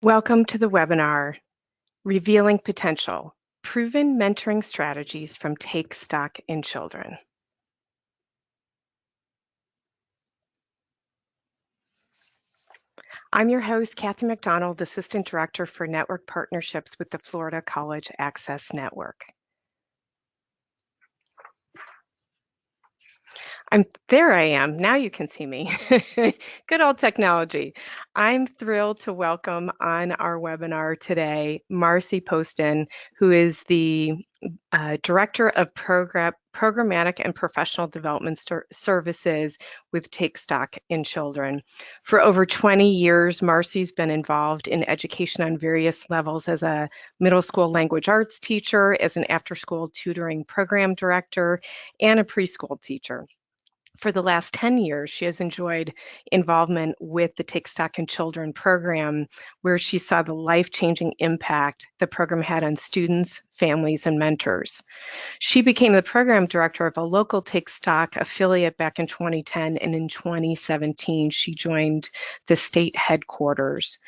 Welcome to the webinar, Revealing Potential, Proven Mentoring Strategies from Take Stock in Children. I'm your host, Kathy McDonald, Assistant Director for Network Partnerships with the Florida College Access Network. There I am. Now you can see me. Good old technology. I'm thrilled to welcome on our webinar today, Marcy Poston, who is the Director of Programmatic and Professional Development Services with Take Stock in Children. For over 20 years, Marcy's been involved in education on various levels as a middle school language arts teacher, as an after-school tutoring program director, and a preschool teacher. For the last 10 years, she has enjoyed involvement with the Take Stock in Children program, where she saw the life-changing impact the program had on students, families, and mentors. She became the program director of a local Take Stock affiliate back in 2010, and in 2017, she joined the state headquarters.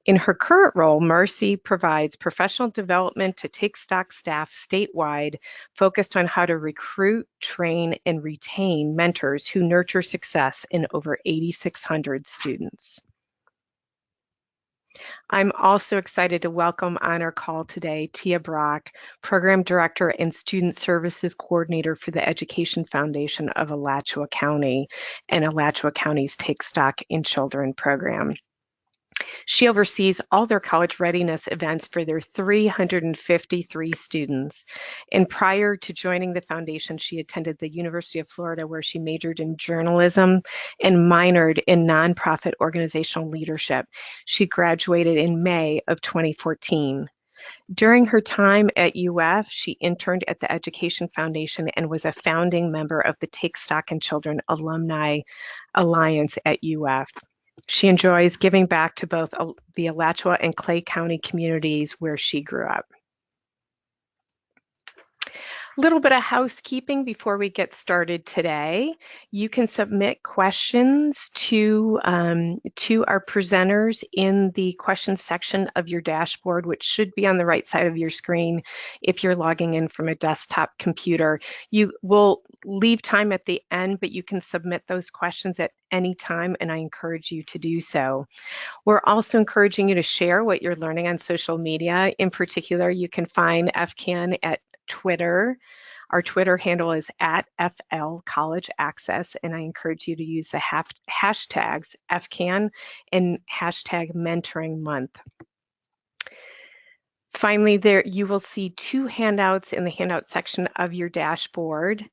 In her current role, Marcy provides professional development to Take Stock staff statewide, focused on how to recruit, train, and retain mentors who nurture success in over 8,600 students. I'm also excited to welcome on our call today Tia Brock, Program Director and Student Services Coordinator for the Education Foundation of Alachua County and Alachua County's Take Stock in Children program. She oversees all their college readiness events for their 353 students. And prior to joining the foundation, she attended the University of Florida, where she majored in journalism and minored in nonprofit organizational leadership. She graduated in May of 2014. During her time at UF, she interned at the Education Foundation and was a founding member of the Take Stock in Children Alumni Alliance at UF. She enjoys giving back to both the Alachua and Clay County communities where she grew up. A little bit of housekeeping before we get started today. You can submit questions to our presenters in the questions section of your dashboard, which should be on the right side of your screen if you're logging in from a desktop computer. You will leave time at the end, but you can submit those questions at any time, and I encourage you to do so. We're also encouraging you to share what you're learning on social media. In particular, you can find FCAN at Twitter. Our Twitter handle is at FL College Access, and I encourage you to use the hashtags FCAN and hashtag Mentoring Month. Finally, there you will see two handouts in the handout section of your dashboard.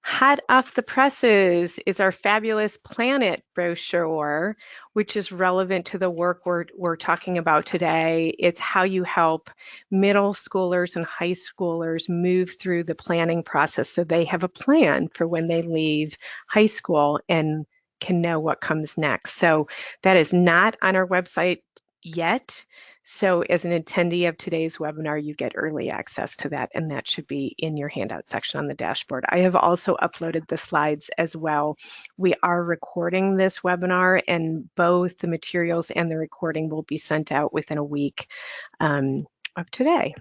Hot off the presses is our fabulous Planet brochure, which is relevant to the work we're talking about today. It's how you help middle schoolers and high schoolers move through the planning process so they have a plan for when they leave high school and can know what comes next. So that is not on our website yet. So as an attendee of today's webinar, you get early access to that, and that should be in your handout section on the dashboard. I have also uploaded the slides as well. We are recording this webinar, and both the materials and the recording will be sent out within a week of today.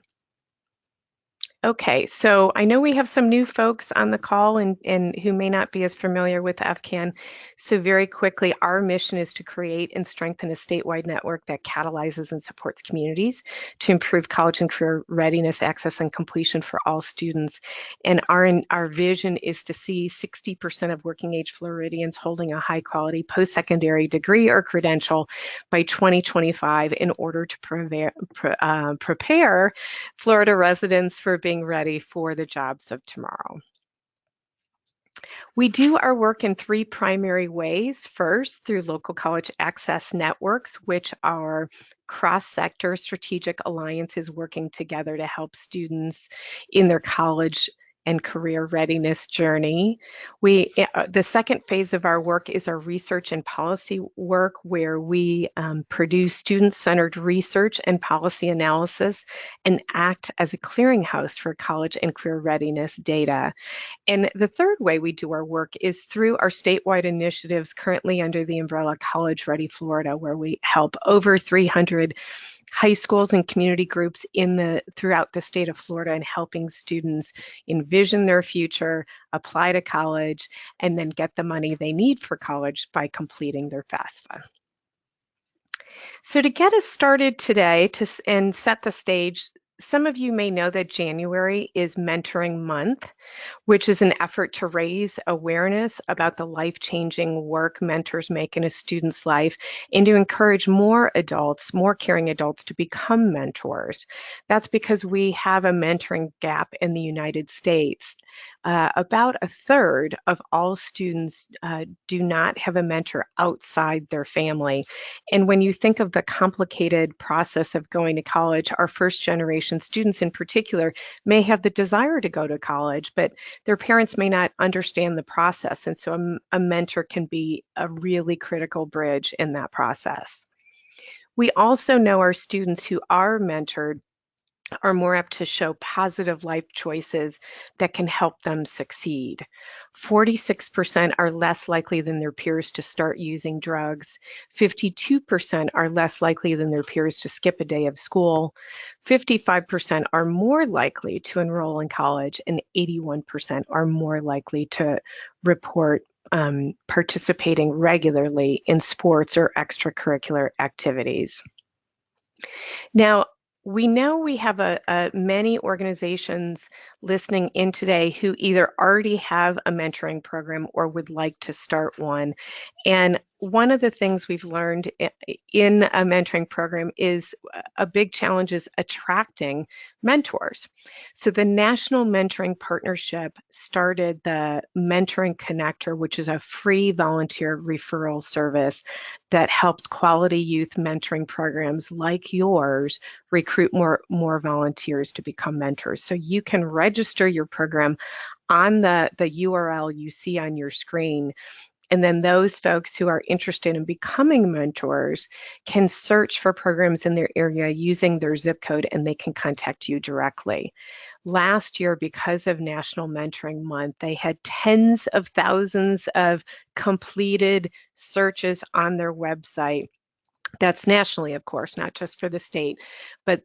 Okay, so I know we have some new folks on the call and who may not be as familiar with FCAN. So very quickly, our mission is to create and strengthen a statewide network that catalyzes and supports communities to improve college and career readiness, access, and completion for all students. And our vision is to see 60% of working age Floridians holding a high quality post-secondary degree or credential by 2025 in order to prepare Florida residents for being ready for the jobs of tomorrow. We do our work in three primary ways. First, through local college access networks, which are cross-sector strategic alliances working together to help students in their college and career readiness journey. The second phase of our work is our research and policy work, where we produce student-centered research and policy analysis and act as a clearinghouse for college and career readiness data. And the third way we do our work is through our statewide initiatives currently under the umbrella College Ready Florida, where we help over 300 high schools and community groups throughout the state of Florida and helping students envision their future, apply to college, and then get the money they need for college by completing their FAFSA. So to get us started today and set the stage, some of you may know that January is Mentoring Month, which is an effort to raise awareness about the life-changing work mentors make in a student's life and to encourage more adults, more caring adults, to become mentors. That's because we have a mentoring gap in the United States. About a third of all students do not have a mentor outside their family. And when you think of the complicated process of going to college, our first generation students in particular may have the desire to go to college, but their parents may not understand the process. And so a mentor can be a really critical bridge in that process. We also know our students who are mentored are more apt to show positive life choices that can help them succeed. 46% are less likely than their peers to start using drugs. 52% are less likely than their peers to skip a day of school. 55% are more likely to enroll in college, and 81% are more likely to report participating regularly in sports or extracurricular activities. Now, we know we have many organizations listening in today who either already have a mentoring program or would like to start one. And one of the things we've learned in a mentoring program is a big challenge is attracting mentors. So the National Mentoring Partnership started the Mentoring Connector, which is a free volunteer referral service that helps quality youth mentoring programs like yours recruit more volunteers to become mentors. So you can register your program on the URL you see on your screen. And then those folks who are interested in becoming mentors can search for programs in their area using their zip code, and they can contact you directly. Last year, because of National Mentoring Month, they had tens of thousands of completed searches on their website. That's nationally, of course, not just for the state, but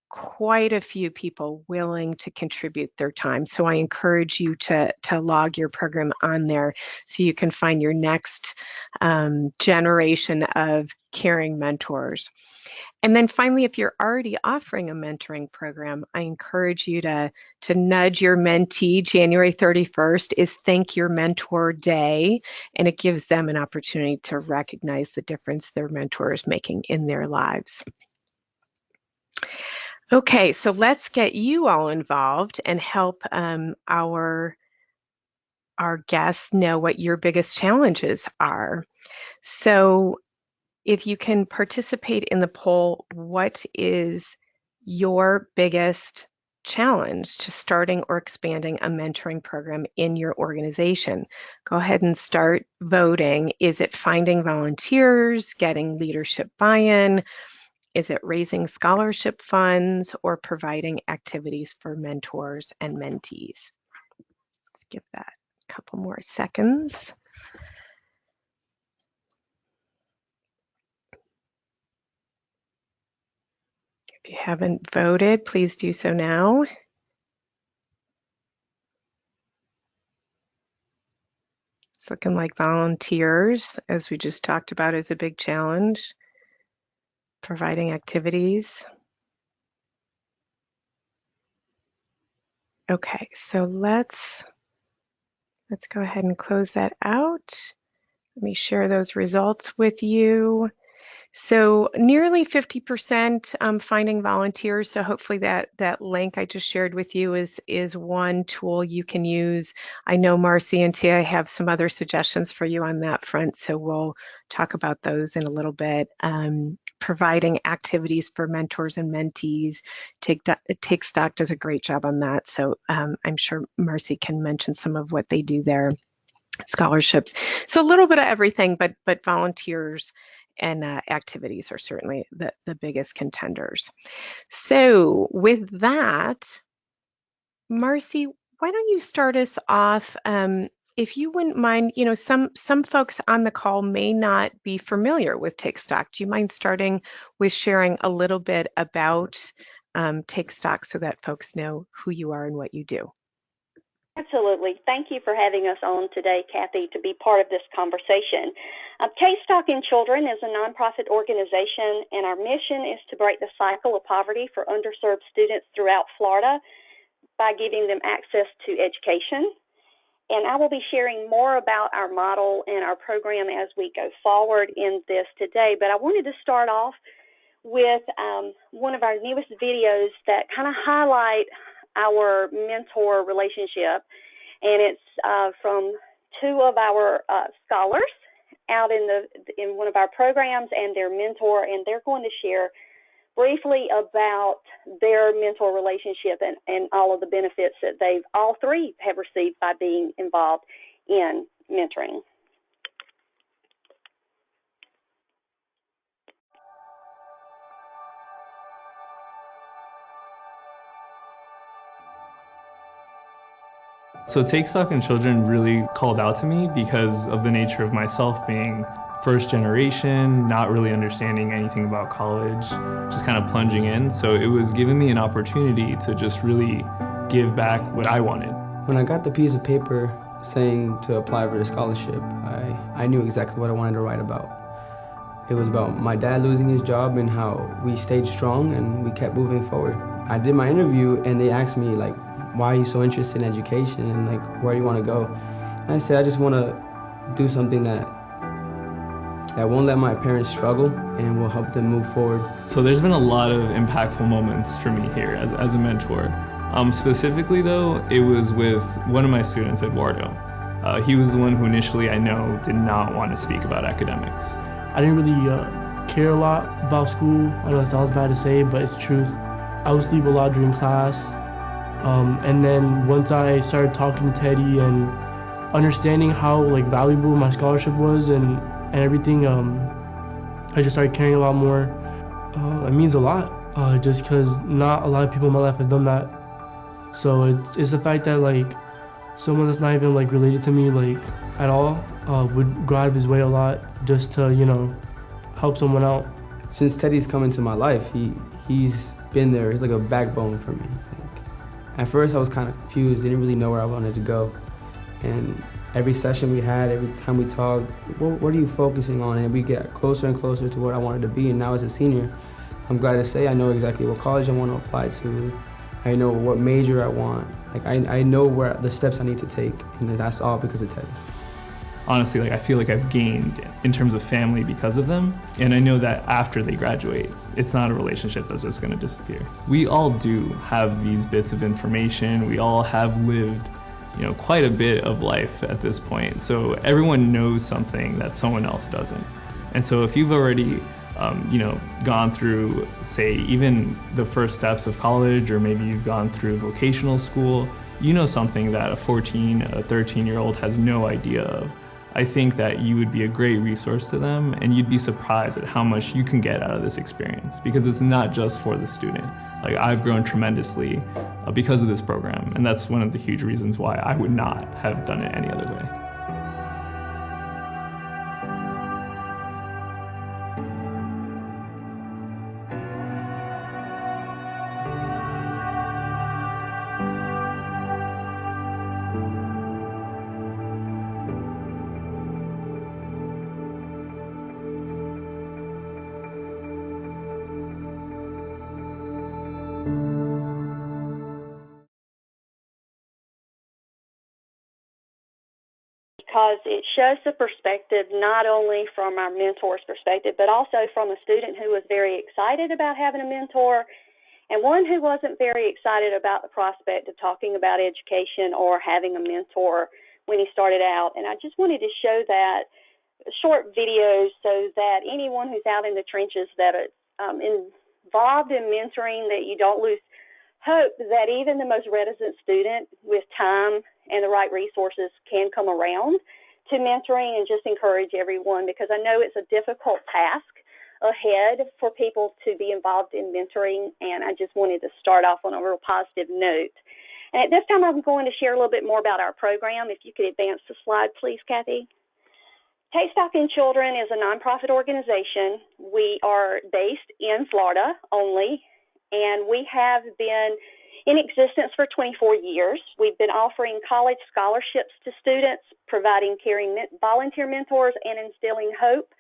quite a few people willing to contribute their time. So I encourage you to log your program on there so you can find your next generation of caring mentors. And then finally, if you're already offering a mentoring program, I encourage you to nudge your mentee. January 31st is Thank Your Mentor Day, and it gives them an opportunity to recognize the difference their mentor is making in their lives. Okay, so let's get you all involved and help our guests know what your biggest challenges are. So if you can participate in the poll, what is your biggest challenge to starting or expanding a mentoring program in your organization? Go ahead and start voting. Is it finding volunteers, getting leadership buy-in? Is it raising scholarship funds or providing activities for mentors and mentees? Let's give that a couple more seconds. If you haven't voted, please do so now. It's looking like volunteers, as we just talked about, is a big challenge. Providing activities. Okay, so let's go ahead and close that out. Let me share those results with you. So nearly 50% finding volunteers. So hopefully that link I just shared with you is one tool you can use. I know Marcy and Tia have some other suggestions for you on that front, so we'll talk about those in a little bit. Providing activities for mentors and mentees. Take Stock does a great job on that, so I'm sure Marcy can mention some of what they do there. Scholarships. So a little bit of everything, but volunteers and activities are certainly the biggest contenders. So with that, Marcy, why don't you start us off if you wouldn't mind, some folks on the call may not be familiar with Take Stock. Do you mind starting with sharing a little bit about Take Stock so that folks know who you are and what you do? Absolutely. Thank you for having us on today, Kathy, to be part of this conversation. Take Stock in Children is a nonprofit organization, and our mission is to break the cycle of poverty for underserved students throughout Florida by giving them access to education. And I will be sharing more about our model and our program as we go forward in this today. But I wanted to start off with one of our newest videos that kind of highlight our mentor relationship. And it's from two of our scholars out in one of our programs and their mentor, and they're going to share briefly about their mentor relationship and all of the benefits that all three have received by being involved in mentoring. So Take Stock in Children really called out to me because of the nature of myself being first generation, not really understanding anything about college, just kind of plunging in. So it was giving me an opportunity to just really give back what I wanted. When I got the piece of paper saying to apply for the scholarship, I knew exactly what I wanted to write about. It was about my dad losing his job and how we stayed strong and we kept moving forward. I did my interview and they asked me, like, why are you so interested in education and like where do you want to go? And I said I just want to do something that won't let my parents struggle and will help them move forward. So there's been a lot of impactful moments for me here as a mentor. Specifically though, it was with one of my students, Eduardo. He was the one who initially I know did not want to speak about academics. I didn't really care a lot about school. I know it sounds bad to say, but it's the truth. I would sleep a lot during class. And then once I started talking to Teddy and understanding how like valuable my scholarship was and everything, I just started caring a lot more. It means a lot, just because not a lot of people in my life have done that. So it's the fact that like someone that's not even like related to me like at all would go out of his way a lot just to help someone out. Since Teddy's come into my life, he's been there. He's like a backbone for me. At first I was kind of confused, didn't really know where I wanted to go. And every session we had, every time we talked, what are you focusing on? And we get closer and closer to what I wanted to be. And now as a senior, I'm glad to say I know exactly what college I want to apply to. I know what major I want. Like I know where the steps I need to take, and that's all because of Teddy. Honestly, like I feel like I've gained in terms of family because of them, and I know that after they graduate, it's not a relationship that's just going to disappear. We all do have these bits of information. We all have lived, quite a bit of life at this point. So everyone knows something that someone else doesn't. And so if you've already, gone through, say, even the first steps of college, or maybe you've gone through vocational school, you know something that a 14, a 13-year-old has no idea of. I think that you would be a great resource to them, and you'd be surprised at how much you can get out of this experience, because it's not just for the student. Like, I've grown tremendously because of this program, and that's one of the huge reasons why I would not have done it any other way. Because it shows the perspective not only from our mentor's perspective, but also from a student who was very excited about having a mentor and one who wasn't very excited about the prospect of talking about education or having a mentor when he started out. And I just wanted to show that short videos so that anyone who's out in the trenches that are involved in mentoring, that you don't lose hope that even the most reticent student with time and the right resources can come around to mentoring, and just encourage everyone, because I know it's a difficult task ahead for people to be involved in mentoring, and I just wanted to start off on a real positive note. And at this time, I'm going to share a little bit more about our program. If you could advance the slide, please, Kathy. Take Stock in Children is a nonprofit organization. We are based in Florida only, and we have been in existence for 24 years. We've been offering college scholarships to students, providing caring volunteer mentors, and instilling hope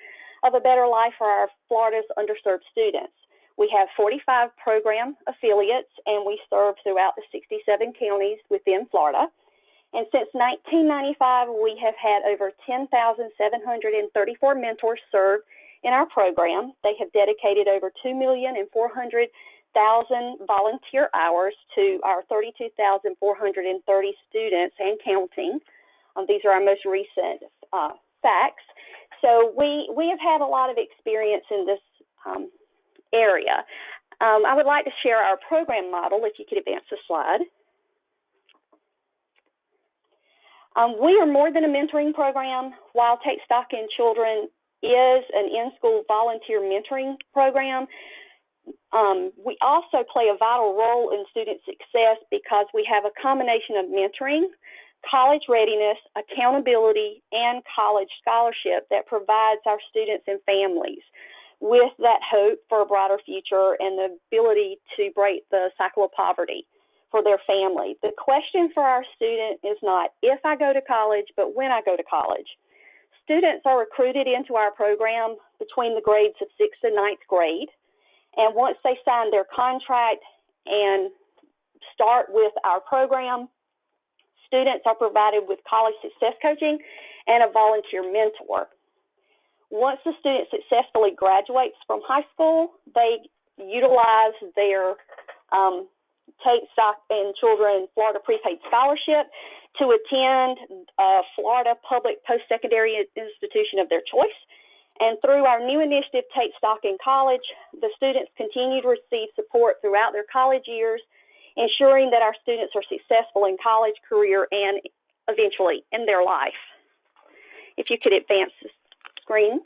of a better life for our Florida's underserved students. We have 45 program affiliates, and we serve throughout the 67 counties within Florida. And since 1995, we have had over 10,734 mentors served in our program. They have dedicated over 2,400,000 volunteer hours to our 32,430 students and counting. These are our most recent facts. So we have had a lot of experience in this area. I would like to share our program model, if you could advance the slide. We are more than a mentoring program. While Take Stock in Children is an in-school volunteer mentoring program, we also play a vital role in student success because we have a combination of mentoring, college readiness, accountability, and college scholarship that provides our students and families with that hope for a brighter future and the ability to break the cycle of poverty for their family. The question for our student is not if I go to college, but when I go to college. Students are recruited into our program between the grades of 6th and 9th grade. And once they sign their contract and start with our program, students are provided with college success coaching and a volunteer mentor. Once the student successfully graduates from high school, they utilize their Take Stock in Children Florida Prepaid Scholarship to attend a Florida public post-secondary institution of their choice. And through our new initiative, Take Stock in College, the students continue to receive support throughout their college years, ensuring that our students are successful in college, career, and eventually in their life. If you could advance the screen.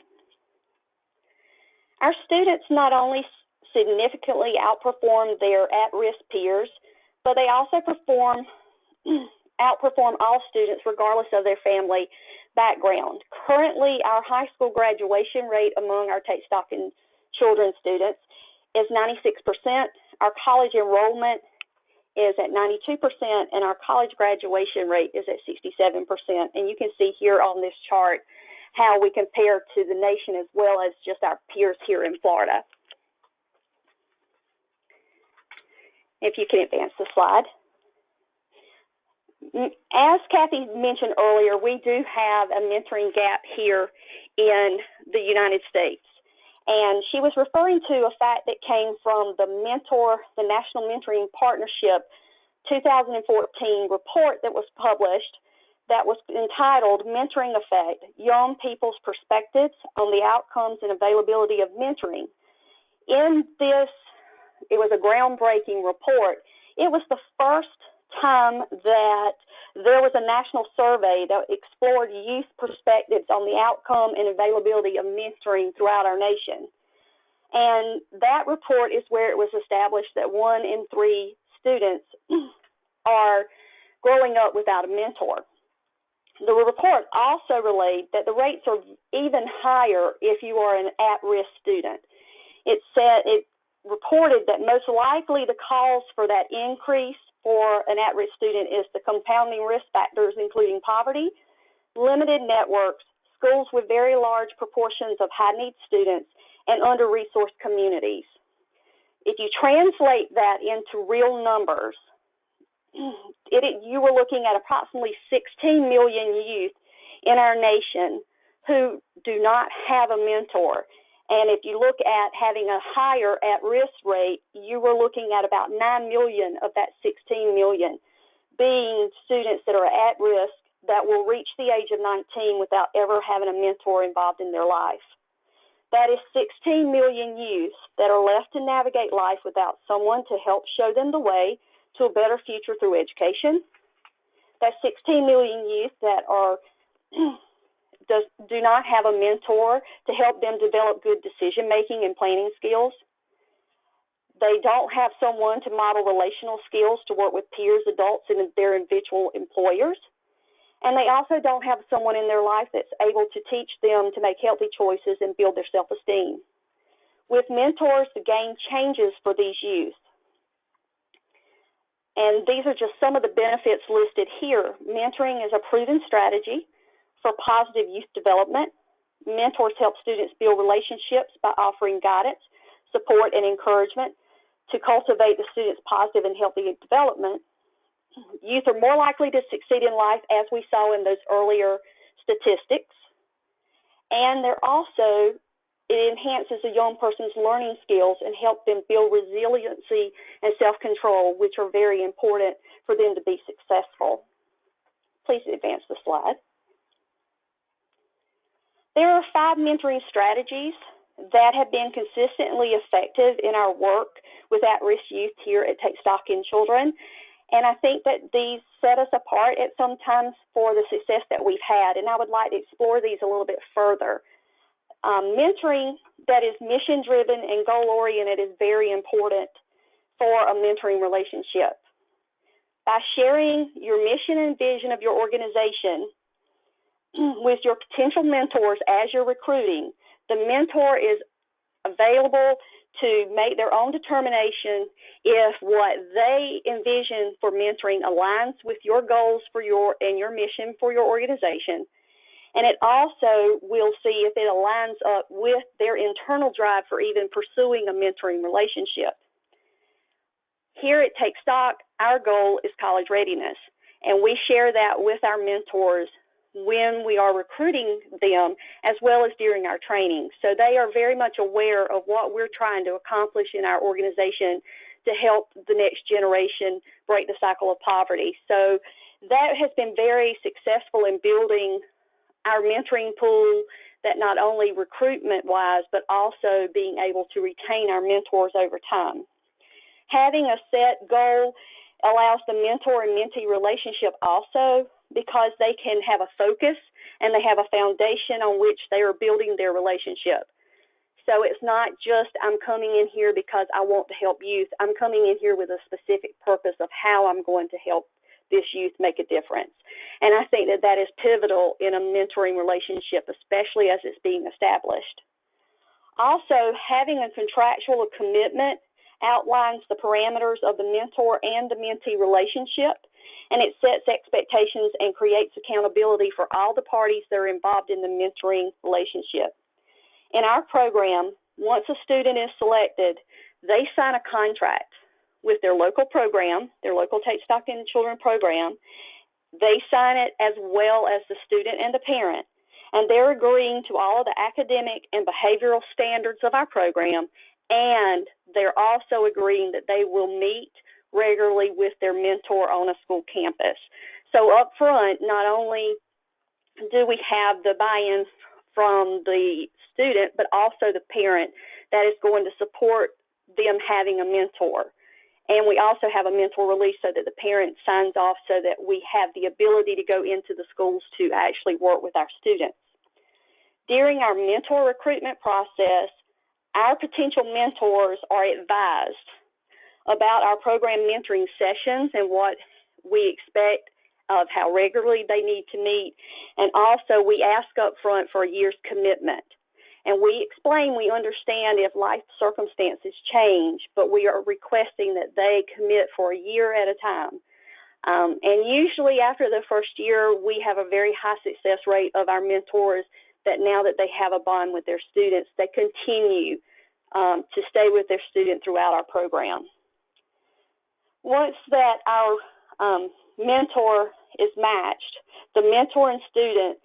Our students not only significantly outperform their at-risk peers, but they also outperform all students regardless of their family background. Currently, our high school graduation rate among our Take Stock in Children students is 96%. Our college enrollment is at 92%, and our college graduation rate is at 67%. And you can see here on this chart how we compare to the nation as well as just our peers here in Florida. If you can advance the slide. As Kathy mentioned earlier, we do have a mentoring gap here in the United States. And she was referring to a fact that came from the National Mentoring Partnership 2014 report that was published that was entitled Mentoring Effect, Young People's Perspectives on the Outcomes and Availability of Mentoring. In this, it was a groundbreaking report. It was the first time that there was a national survey that explored youth perspectives on the outcome and availability of mentoring throughout our nation. And that report is where it was established that 1 in 3 students are growing up without a mentor. The report also relayed that the rates are even higher if you are an at-risk student. It reported that most likely the cause for that increase for an at-risk student is the compounding risk factors, including poverty, limited networks, schools with very large proportions of high-need students, and under-resourced communities. If you translate that into real numbers, you were looking at approximately 16 million youth in our nation who do not have a mentor. And if you look at having a higher at-risk rate, you were looking at about 9 million of that 16 million being students that are at risk that will reach the age of 19 without ever having a mentor involved in their life. That is 16 million youth that are left to navigate life without someone to help show them the way to a better future through education. That's 16 million youth that are do not have a mentor to help them develop good decision-making and planning skills. They don't have someone to model relational skills to work with peers, adults, and their individual employers. And they also don't have someone in their life that's able to teach them to make healthy choices and build their self-esteem. With mentors, the game changes for these youth. And these are just some of the benefits listed here. Mentoring is a proven strategy for positive youth development. Mentors help students build relationships by offering guidance, support, and encouragement to cultivate the students' positive and healthy development. Youth are more likely to succeed in life, as we saw in those earlier statistics. And it enhances a young person's learning skills and helps them build resiliency and self-control, which are very important for them to be successful. Please advance the slide. There are 5 mentoring strategies that have been consistently effective in our work with at-risk youth here at Take Stock in Children. And I think that these set us apart at some times for the success that we've had. And I would like to explore these a little bit further. Mentoring that is mission-driven and goal-oriented is very important for a mentoring relationship. By sharing your mission and vision of your organization with your potential mentors as you're recruiting, the mentor is available to make their own determination if what they envision for mentoring aligns with your goals for your mission for your organization. And it also will see if it aligns up with their internal drive for even pursuing a mentoring relationship. Here at Take Stock, our goal is college readiness, and we share that with our mentors when we are recruiting them as well as during our training. So they are very much aware of what we're trying to accomplish in our organization to help the next generation break the cycle of poverty. So that has been very successful in building our mentoring pool, that not only recruitment-wise, but also being able to retain our mentors over time. Having a set goal allows the mentor and mentee relationship also, because they can have a focus and they have a foundation on which they are building their relationship. So it's not just I'm coming in here because I want to help youth. I'm coming in here with a specific purpose of how I'm going to help this youth make a difference. And I think that that is pivotal in a mentoring relationship, especially as it's being established. Also, having a contractual commitment outlines the parameters of the mentor and the mentee relationship, and it sets expectations and creates accountability for all the parties that are involved in the mentoring relationship. In our program, once a student is selected, they sign a contract with their local program, their local Take Stock in Children program. They sign it as well as the student and the parent, and they're agreeing to all of the academic and behavioral standards of our program, and they're also agreeing that they will meet regularly with their mentor on a school campus. So up front, not only do we have the buy-in from the student, but also the parent that is going to support them having a mentor. And we also have a mentor release so that the parent signs off so that we have the ability to go into the schools to actually work with our students. During our mentor recruitment process, our potential mentors are advised about our program mentoring sessions and what we expect of how regularly they need to meet. And also we ask up front for a year's commitment. And we explain, we understand if life circumstances change, but we are requesting that they commit for a year at a time. And usually after the first year, we have a very high success rate of our mentors that now that they have a bond with their students, they continue to stay with their student throughout our program. Once that our mentor is matched, the mentor and student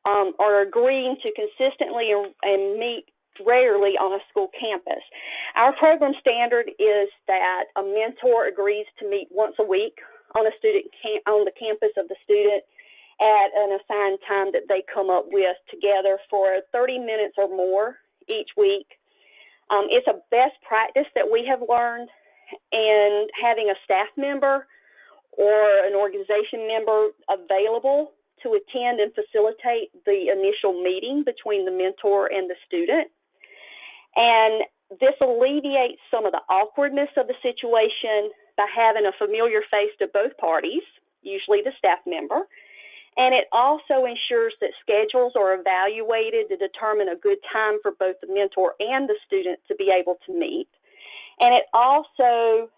are agreeing to consistently and meet rarely on a school campus. Our program standard is that a mentor agrees to meet once a week on the campus of the student at an assigned time that they come up with together for 30 minutes or more each week. It's a best practice that we have learned, and having a staff member or an organization member available to attend and facilitate the initial meeting between the mentor and the student. And This alleviates some of the awkwardness of the situation by having a familiar face to both parties, usually the staff member. And it also ensures that schedules are evaluated to determine a good time for both the mentor and the student to be able to meet. And it also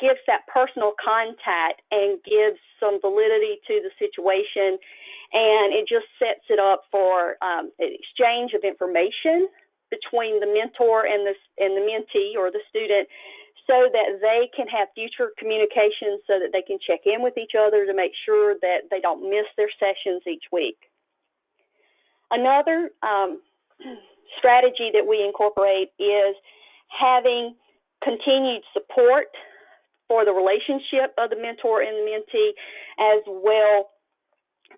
gives that personal contact and gives some validity to the situation. And it just sets it up for an exchange of information between the mentor and the mentee or the student, so that they can have future communications, so that they can check in with each other to make sure that they don't miss their sessions each week. Another strategy that we incorporate is having continued support for the relationship of the mentor and the mentee, as well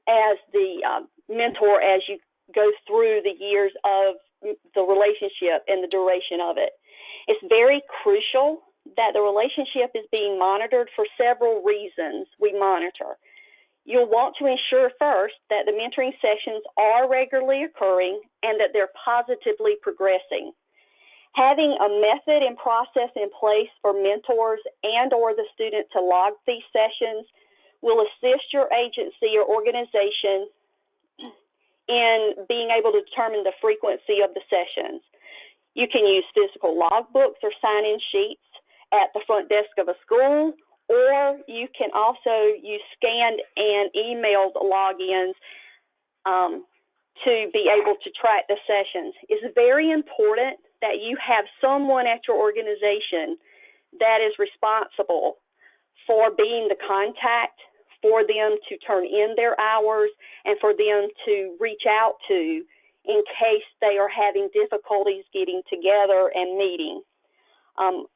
as the mentor as you go through the years of the relationship and the duration of it. It's very crucial that the relationship is being monitored for several reasons. We monitor. You'll want to ensure first that the mentoring sessions are regularly occurring and that they're positively progressing. Having a method and process in place for mentors and or the student to log these sessions will assist your agency or organization in being able to determine the frequency of the sessions. You can use physical logbooks or sign-in sheets at the front desk of a school, or you can also use scanned and emailed logins to be able to track the sessions. It's very important that you have someone at your organization that is responsible for being the contact, for them to turn in their hours, and for them to reach out to in case they are having difficulties getting together and meeting.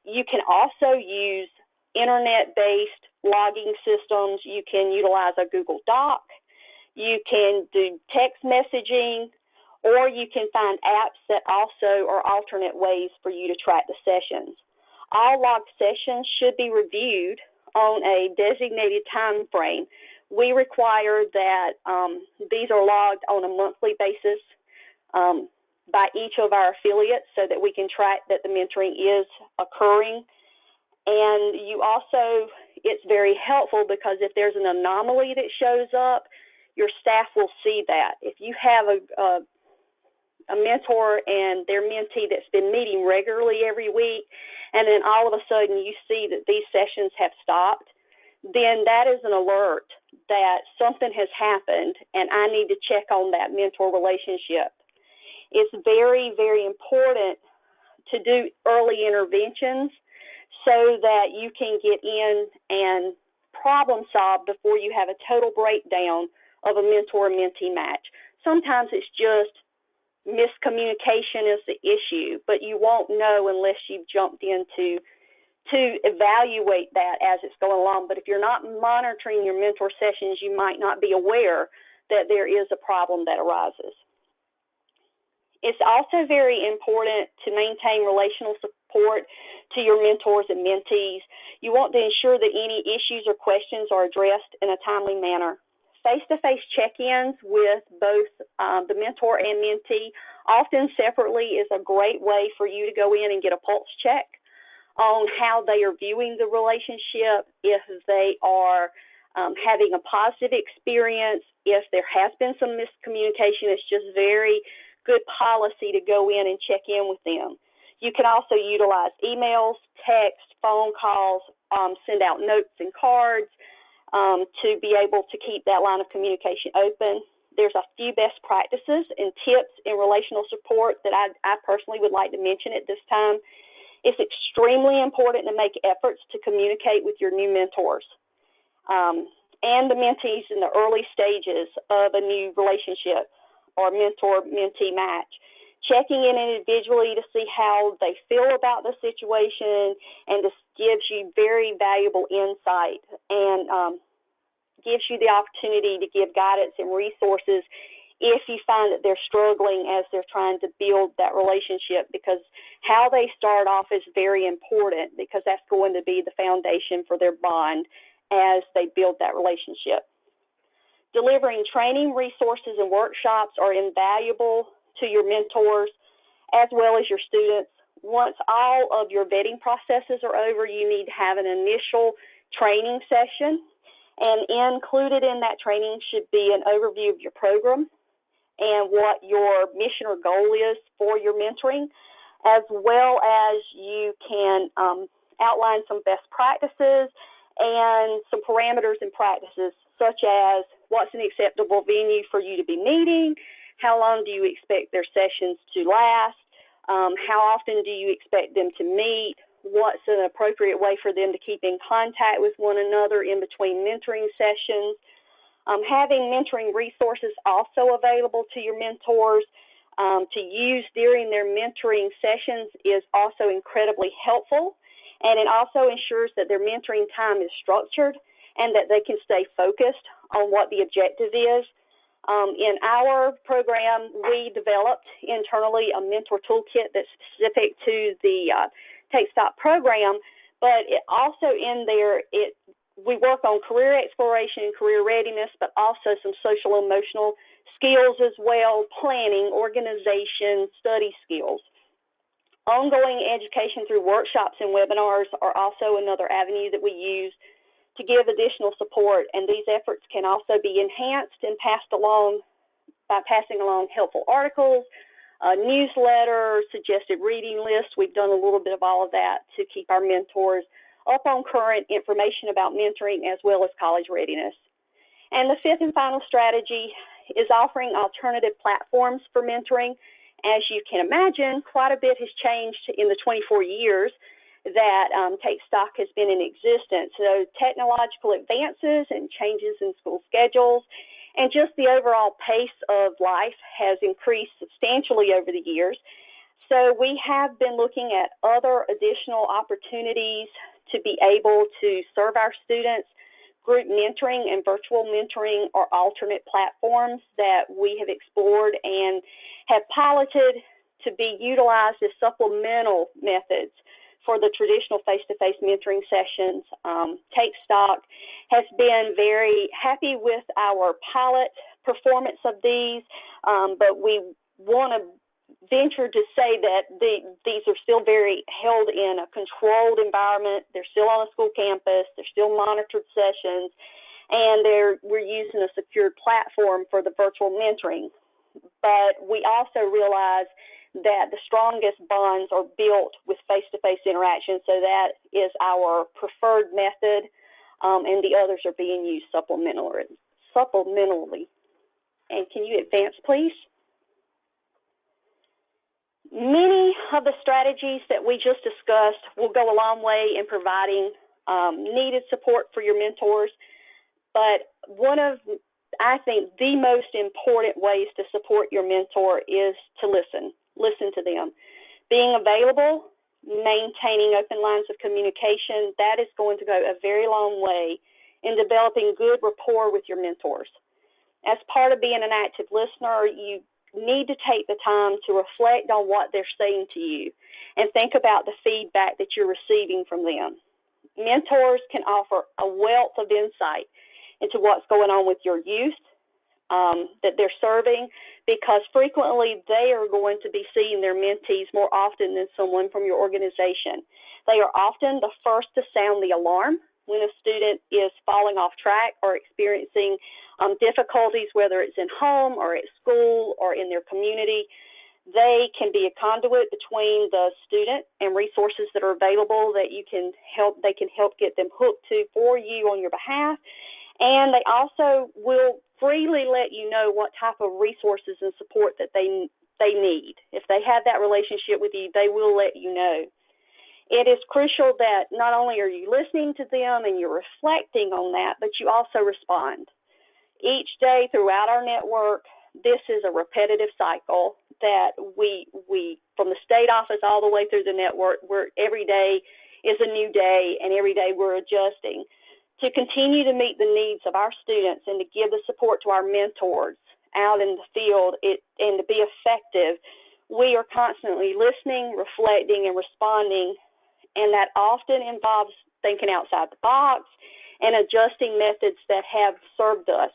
You can also use internet-based logging systems. You can utilize a Google Doc. You can do text messaging, or you can find apps that also are alternate ways for you to track the sessions. All logged sessions should be reviewed on a designated time frame. We require that these are logged on a monthly basis by each of our affiliates, so that we can track that the mentoring is occurring. And you also, it's very helpful because if there's an anomaly that shows up, your staff will see that. If you have a mentor and their mentee that's been meeting regularly every week, and then all of a sudden you see that these sessions have stopped, then that is an alert that something has happened and I need to check on that mentor relationship. It's very, very important to do early interventions so that you can get in and problem solve before you have a total breakdown of a mentor-mentee match. Sometimes it's just miscommunication is the issue, but you won't know unless you've jumped in to evaluate that as it's going along. But if you're not monitoring your mentor sessions, you might not be aware that there is a problem that arises. It's also very important to maintain relational support to your mentors and mentees. You want to ensure that any issues or questions are addressed in a timely manner. Face-to-face check-ins with both the mentor and mentee, often separately, is a great way for you to go in and get a pulse check on how they are viewing the relationship, if they are having a positive experience, if there has been some miscommunication. It's just very good policy to go in and check in with them. You can also utilize emails, text, phone calls, send out notes and cards to be able to keep that line of communication open. There's a few best practices and tips in relational support that I personally would like to mention at this time. It's extremely important to make efforts to communicate with your new mentors and the mentees in the early stages of a new relationship or mentor-mentee match. Checking in individually to see how they feel about the situation, and this gives you very valuable insight and gives you the opportunity to give guidance and resources if you find that they're struggling as they're trying to build that relationship, because how they start off is very important, because that's going to be the foundation for their bond as they build that relationship. Delivering training, resources, and workshops are invaluable to your mentors as well as your students. once all of your vetting processes are over, you need to have an initial training session. And included in that training should be an overview of your program and what your mission or goal is for your mentoring, as well as you can outline some best practices and some parameters and practices, such as what's an acceptable venue for you to be meeting, how long do you expect their sessions to last, how often do you expect them to meet, what's an appropriate way for them to keep in contact with one another in between mentoring sessions. Having mentoring resources also available to your mentors to use during their mentoring sessions is also incredibly helpful, and it also ensures that their mentoring time is structured and that they can stay focused on what the objective is. In our program, we developed internally a mentor toolkit that's specific to the Take Stock program, but it also in there, we work on career exploration and career readiness, but also some social emotional skills as well, planning, organization, study skills. Ongoing education through workshops and webinars are also another avenue that we use to give additional support, and these efforts can also be enhanced and passed along by passing along helpful articles, a newsletter, suggested reading lists. We've done a little bit of all of that to keep our mentors up on current information about mentoring as well as college readiness. And the fifth and final strategy is offering alternative platforms for mentoring. As you can imagine, quite a bit has changed in the 24 years that Take Stock has been in existence. So technological advances and changes in school schedules and just the overall pace of life has increased substantially over the years. So we have been looking at other additional opportunities to be able to serve our students. Group mentoring and virtual mentoring are alternate platforms that we have explored and have piloted to be utilized as supplemental methods for the traditional face-to-face mentoring sessions. Take Stock has been very happy with our pilot performance of these, but we want to venture to say that these are still very held in a controlled environment. They're still on a school campus. They're still monitored sessions, and we're using a secured platform for the virtual mentoring. But we also realize that the strongest bonds are built with face-to-face interaction, so that is our preferred method, and the others are being used supplementally. And can you advance, please? Many of the strategies that we just discussed will go a long way in providing needed support for your mentors, but one of, I think, the most important ways to support your mentor is to listen to them. Being available, maintaining open lines of communication, that is going to go a very long way in developing good rapport with your mentors. As part of being an active listener, you need to take the time to reflect on what they're saying to you and think about the feedback that you're receiving from them. Mentors can offer a wealth of insight into what's going on with your youth that they're serving, because frequently they are going to be seeing their mentees more often than someone from your organization. They are often the first to sound the alarm when a student is falling off track or experiencing difficulties, whether it's in home or at school or in their community. They can be a conduit between the student and resources that are available that they can help get them hooked to for you on your behalf. And they also will freely let you know what type of resources and support that they need. If they have that relationship with you, they will let you know. It is crucial that not only are you listening to them and you're reflecting on that, but you also respond. Each day throughout our network, this is a repetitive cycle that we from the state office all the way through the network, where every day is a new day and every day we're adjusting to continue to meet the needs of our students and to give the support to our mentors out in the field and to be effective. We are constantly listening, reflecting, and responding, and that often involves thinking outside the box and adjusting methods that have served us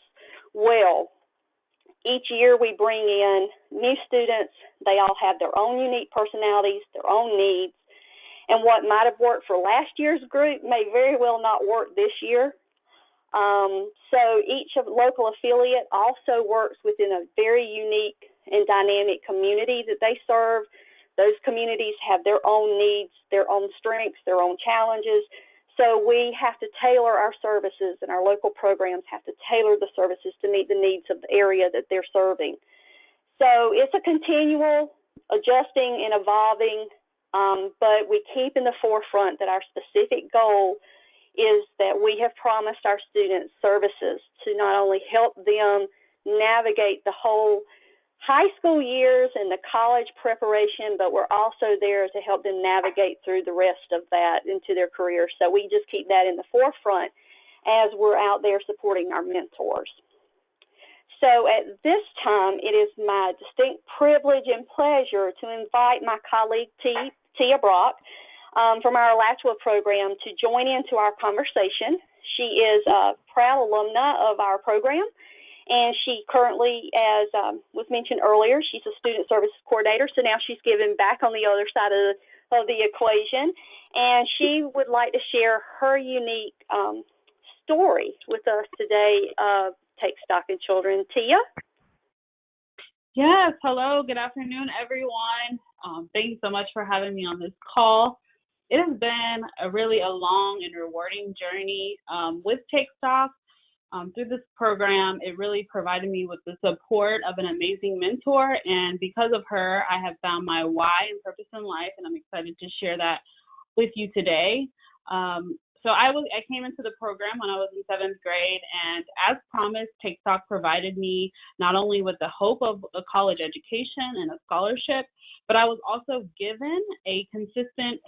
well. Each year we bring in new students. They all have their own unique personalities, their own needs, and what might have worked for last year's group may very well not work this year. So each local affiliate also works within a very unique and dynamic community that they serve. Those communities have their own needs, their own strengths, their own challenges. So we have to tailor our services, and our local programs have to tailor the services to meet the needs of the area that they're serving. So it's a continual adjusting and evolving, but we keep in the forefront that our specific goal is that we have promised our students services to not only help them navigate the whole high school years and the college preparation, but we're also there to help them navigate through the rest of that into their career. So we just keep that in the forefront as we're out there supporting our mentors. So at this time, it is my distinct privilege and pleasure to invite my colleague Tia Brock from our Alachua program to join into our conversation. She is a proud alumna of our program, and she currently, as was mentioned earlier, she's a student services coordinator, so now she's giving back on the other side of the equation, and she would like to share her unique story with us today of Take Stock in Children. Tia? Yes, hello, good afternoon, everyone. Thank you so much for having me on this call. It has been really a long and rewarding journey with Take Stock. Through this program, it really provided me with the support of an amazing mentor, and because of her, I have found my why and purpose in life, and I'm excited to share that with you today. So I came into the program when I was in 7th grade, and as promised, Take Stock provided me not only with the hope of a college education and a scholarship, but I was also given a consistent,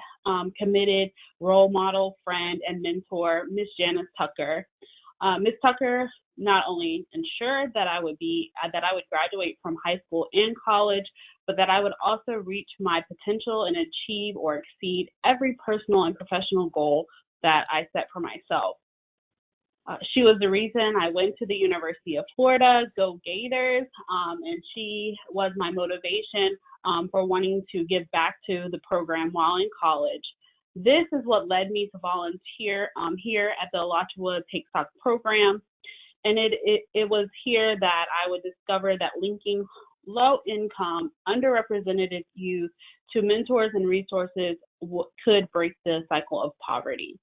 committed role model, friend, and mentor, Miss Janice Tucker. Miss Tucker not only ensured that I would graduate from high school and college, but that I would also reach my potential and achieve or exceed every personal and professional goal that I set for myself. She was the reason I went to the University of Florida, go Gators, and she was my motivation for wanting to give back to the program while in college. This is what led me to volunteer here at the Alachua Take Stock program, and it was here that I would discover that linking low-income, underrepresented youth to mentors and resources could break the cycle of poverty.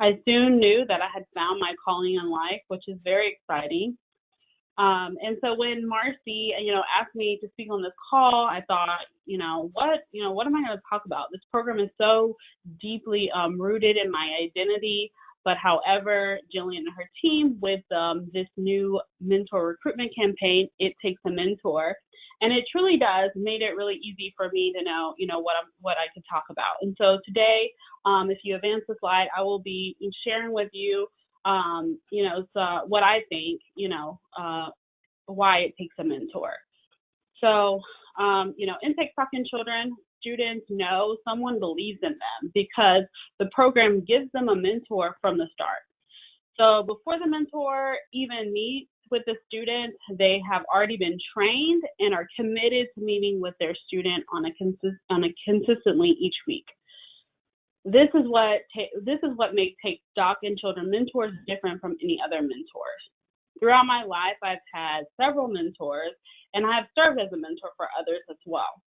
I soon knew that I had found my calling in life, which is very exciting. And so when Marcy, asked me to speak on this call, I thought, what am I going to talk about? This program is so deeply rooted in my identity. But however, Jillian and her team with this new mentor recruitment campaign, It Takes a Mentor, and it truly does made it really easy for me to know, what I could talk about. And so today, if you advance the slide, I will be sharing with you, what I think, why it takes a mentor. So, in Take Stock in Children, students know someone believes in them because the program gives them a mentor from the start. So before the mentor even meets with the student, they have already been trained and are committed to meeting with their student on a consistently each week. This is what makes Take Stock in Children mentors different from any other mentors. Throughout my life, I've had several mentors, and I have served as a mentor for others as well.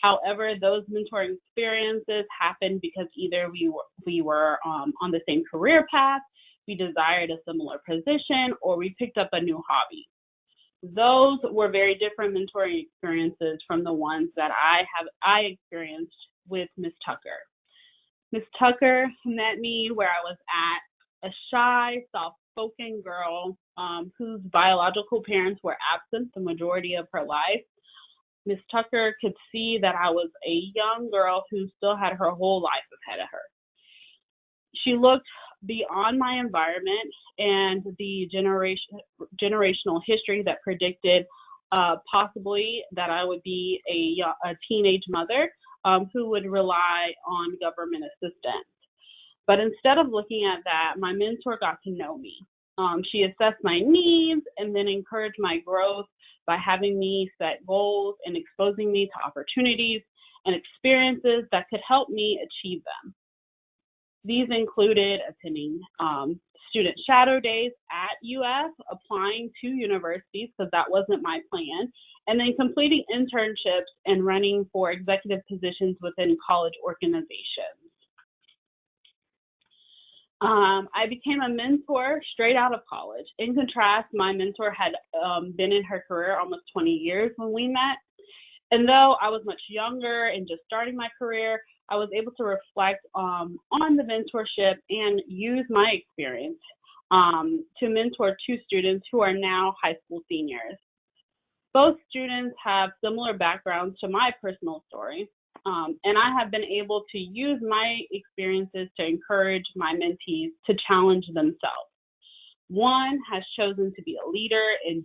However, those mentoring experiences happened because either we were on the same career path, we desired a similar position, or we picked up a new hobby. Those were very different mentoring experiences from the ones that I experienced with Miss Tucker. Miss Tucker met me where I was at, a shy, soft-spoken girl whose biological parents were absent the majority of her life. Miss Tucker could see that I was a young girl who still had her whole life ahead of her. She looked beyond my environment and the generational history that predicted possibly that I would be a teenage mother who would rely on government assistance. But instead of looking at that, my mentor got to know me. She assessed my needs and then encouraged my growth by having me set goals and exposing me to opportunities and experiences that could help me achieve them. These included attending student shadow days at UF, applying to universities because that wasn't my plan, and then completing internships and running for executive positions within college organizations. I became a mentor straight out of college. In contrast, my mentor had been in her career almost 20 years when we met. And though I was much younger and just starting my career, I was able to reflect on the mentorship and use my experience to mentor 2 students who are now high school seniors. Both students have similar backgrounds to my personal story. And I have been able to use my experiences to encourage my mentees to challenge themselves. One has chosen to be a leader in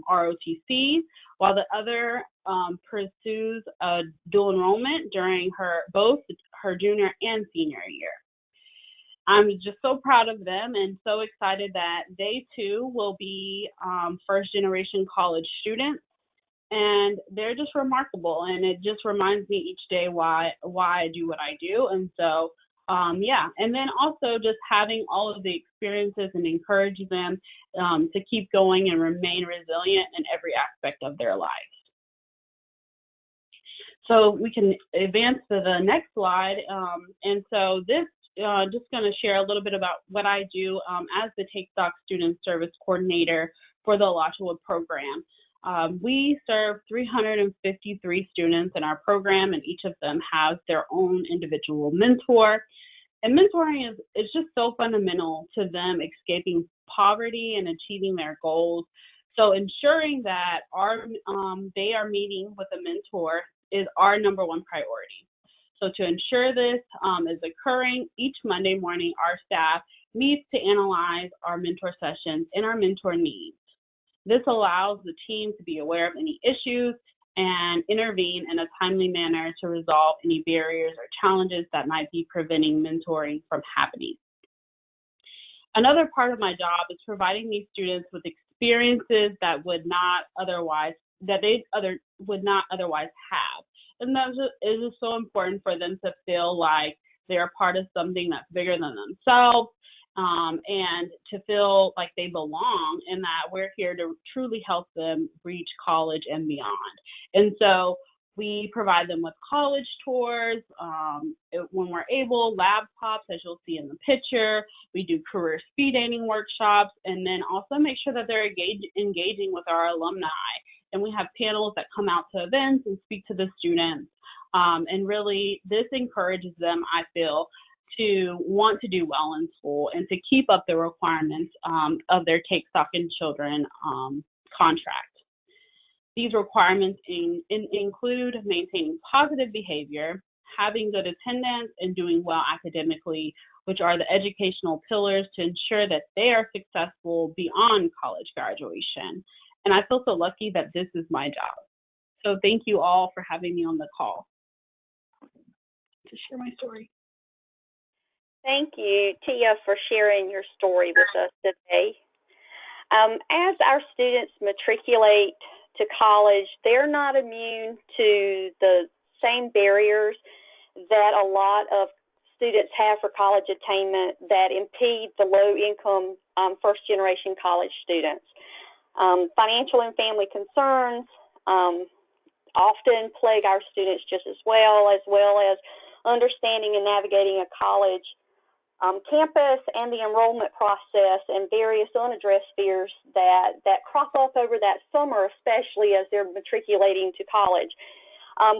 ROTC, while the other pursues a dual enrollment during both her junior and senior year. I'm just so proud of them and so excited that they too will be first-generation college students. And they're just remarkable, and it just reminds me each day why I do what I do. And so, yeah, and then also just having all of the experiences and encourage them to keep going and remain resilient in every aspect of their lives. So we can advance to the next slide. And so this just going to share a little bit about what I do as the Take Stock Student Service Coordinator for the Alachua program. We serve 353 students in our program, and each of them has their own individual mentor. And mentoring is just so fundamental to them escaping poverty and achieving their goals. So ensuring that they are meeting with a mentor is our number one priority. So to ensure this is occurring, each Monday morning, our staff meets to analyze our mentor sessions and our mentor needs. This allows the team to be aware of any issues and intervene in a timely manner to resolve any barriers or challenges that might be preventing mentoring from happening. Another part of my job is providing these students with experiences that they would not otherwise have. And that is just so important for them to feel like they're a part of something that's bigger than themselves, and to feel like they belong and that we're here to truly help them reach college and beyond. And so we provide them with college tours when we're able, laptops, as you'll see in the picture. We do career speed dating workshops, and then also make sure that they're engaging with our alumni. And we have panels that come out to events and speak to the students. And really, this encourages them, I feel, to want to do well in school and to keep up the requirements of their Take Stock in Children contract. These requirements include maintaining positive behavior, having good attendance, and doing well academically, which are the educational pillars to ensure that they are successful beyond college graduation. And I feel so lucky that this is my job. So thank you all for having me on the call to share my story. Thank you, Tia, for sharing your story with us today. As our students matriculate to college, they're not immune to the same barriers that a lot of students have for college attainment that impede the low-income first-generation college students. Financial and family concerns often plague our students just as well as understanding and navigating a college campus and the enrollment process and various unaddressed fears that crop up over that summer, especially as they're matriculating to college.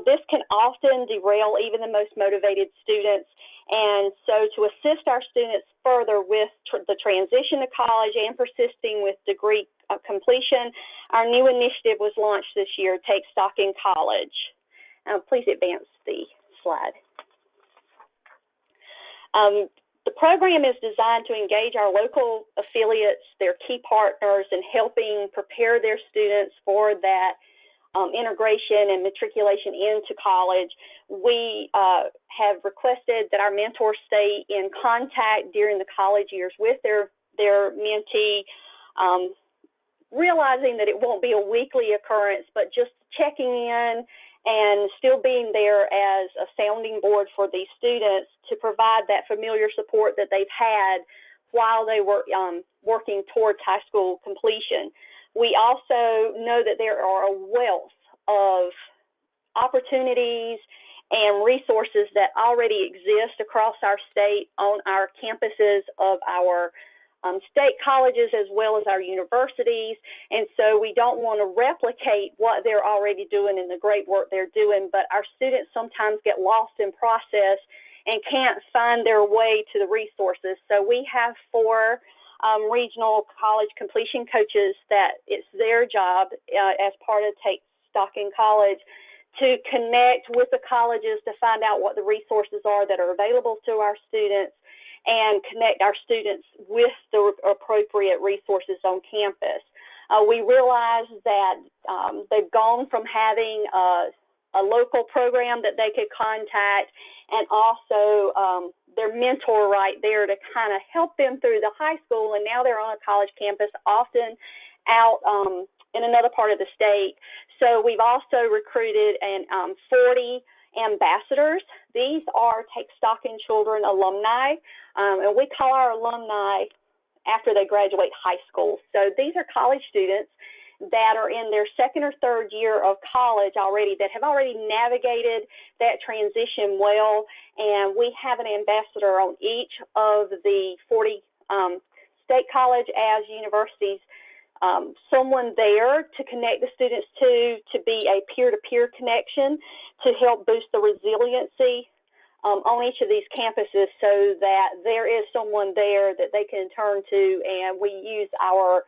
This can often derail even the most motivated students. And so to assist our students further with the transition to college and persisting with degree completion, our new initiative was launched this year, Take Stock in College. Please advance the slide. The program is designed to engage our local affiliates, their key partners, in helping prepare their students for that integration and matriculation into college. We have requested that our mentors stay in contact during the college years with their their mentee, realizing that it won't be a weekly occurrence, but just checking in and still being there as a sounding board for these students to provide that familiar support that they've had while they were working towards high school completion. We also know that there are a wealth of opportunities and resources that already exist across our state on our campuses of our state colleges as well as our universities, and so we don't want to replicate what they're already doing and the great work they're doing, but our students sometimes get lost in process and can't find their way to the resources. So we have 4 regional college completion coaches that it's their job as part of Take Stock in College to connect with the colleges to find out what the resources are that are available to our students and connect our students with the appropriate resources on campus. We realize that they've gone from having a local program that they could contact and also their mentor right there to kind of help them through the high school, and now they're on a college campus, often out in another part of the state. So we've also recruited 40 ambassadors. These are Take Stock in Children alumni, and we call our alumni after they graduate high school. So these are college students that are in their 2nd or 3rd year of college already, that have already navigated that transition well, and we have an ambassador on each of the 40 state college as universities, someone there to connect the students to be a peer-to-peer connection to help boost the resiliency on each of these campuses, so that there is someone there that they can turn to, and we use our